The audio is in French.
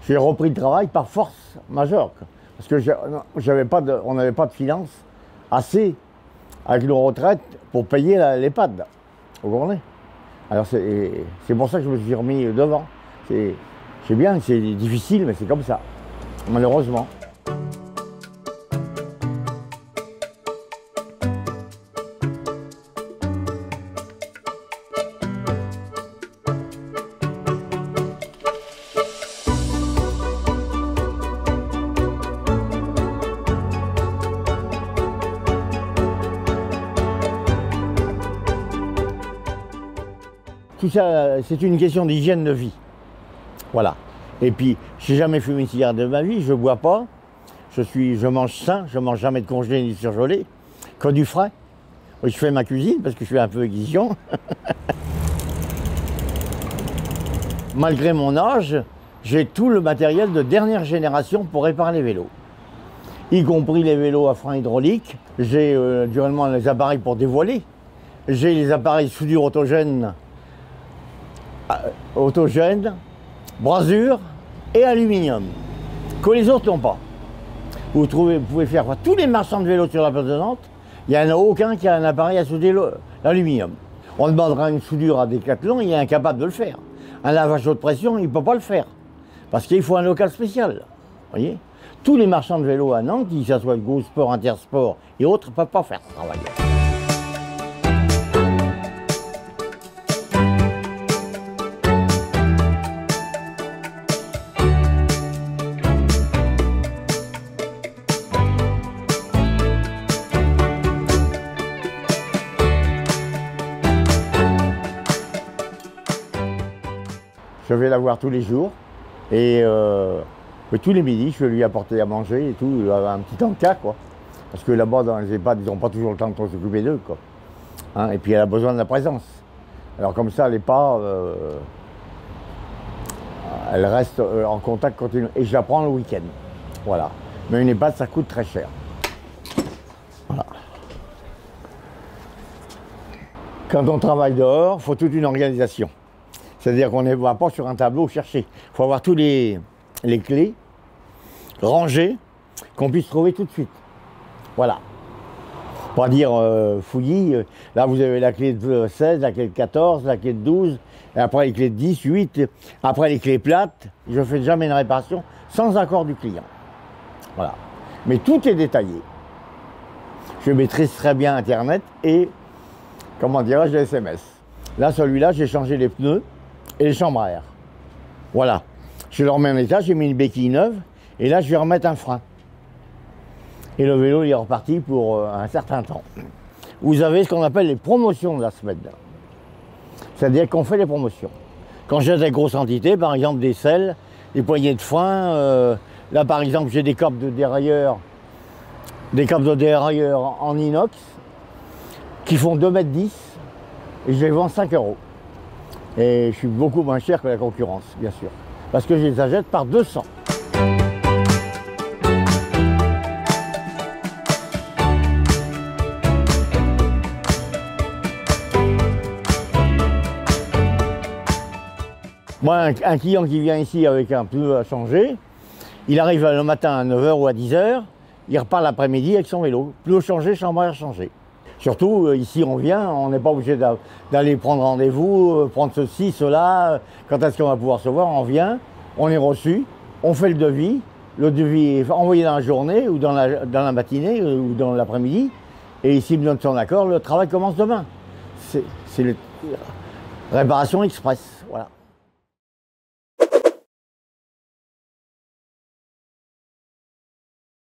j'ai repris le travail par force majeure. Parce que on n'avait pas de finances assez avec nos retraites pour payer l'EHPAD. Vous comprenez? Alors c'est pour ça que je me suis remis devant. C'est bien, c'est difficile, mais c'est comme ça, malheureusement. Tout ça, c'est une question d'hygiène de vie. Voilà. Et puis, j'ai jamais fumé une cigarette de ma vie, je ne bois pas. Je mange sain, je ne mange jamais de congelé ni de surgelé, que du frais. Je fais ma cuisine parce que je suis un peu exigeant. Malgré mon âge, j'ai tout le matériel de dernière génération pour réparer les vélos. Y compris les vélos à frein hydraulique. J'ai naturellement les appareils pour dévoiler. J'ai les appareils soudure autogène, brasure et aluminium, que les autres n'ont pas. Vous pouvez faire tous les marchands de vélos sur la place de Nantes, il n'y en a aucun qui a un appareil à souder l'aluminium. On demandera une soudure à Decathlon, il est incapable de le faire. Un lavage haute pression, il ne peut pas le faire, parce qu'il faut un local spécial. Voyez, tous les marchands de vélos à Nantes, que ce soit Go Sport, Intersport et autres, ne peuvent pas faire ce travail. Je vais la voir tous les jours et tous les midis, je vais lui apporter à manger et tout, un petit encas, quoi. Parce que là-bas, dans les EHPAD, ils n'ont pas toujours le temps de s'occuper d'eux, quoi. Hein, et puis elle a besoin de la présence. Alors comme ça, elle n'est pas... elle reste en contact continu. Et je la prends le week-end. Voilà. Mais une EHPAD, ça coûte très cher. Voilà. Quand on travaille dehors, il faut toute une organisation. C'est-à-dire qu'on ne va pas sur un tableau chercher. Il faut avoir tous les clés rangées, qu'on puisse trouver tout de suite. Voilà. Pas dire fouillis, là vous avez la clé de 16, la clé de 14, la clé de 12, et après les clés de 10, 8, après les clés plates. Je ne fais jamais une réparation sans accord du client. Voilà. Mais tout est détaillé. Je maîtrise très bien Internet et, comment dirais-je, les SMS. Là, celui-là, j'ai changé les pneus et les chambres à air. Voilà. Je le remets en état, j'ai mis une béquille neuve et là je vais remettre un frein. Et le vélo il est reparti pour un certain temps. Vous avez ce qu'on appelle les promotions de la semaine. C'est-à-dire qu'on fait les promotions. Quand j'ai des grosses entités, par exemple des selles, des poignées de frein, là par exemple j'ai des câbles de dérailleur en inox qui font 2,10 m et je les vends 5 €. Et je suis beaucoup moins cher que la concurrence, bien sûr. Parce que je les achète par 200. Moi, un client qui vient ici avec un pneu à changer, il arrive le matin à 9 h ou à 10 h, il repart l'après-midi avec son vélo. Pneu changé, chambre à air changée. Surtout, ici on vient, on n'est pas obligé d'aller prendre rendez-vous, prendre ceci, cela, quand est-ce qu'on va pouvoir se voir, on vient, on est reçu, on fait le devis est envoyé dans la journée ou dans la matinée ou dans l'après-midi, et s'il me donne son accord, le travail commence demain. C'est réparation express.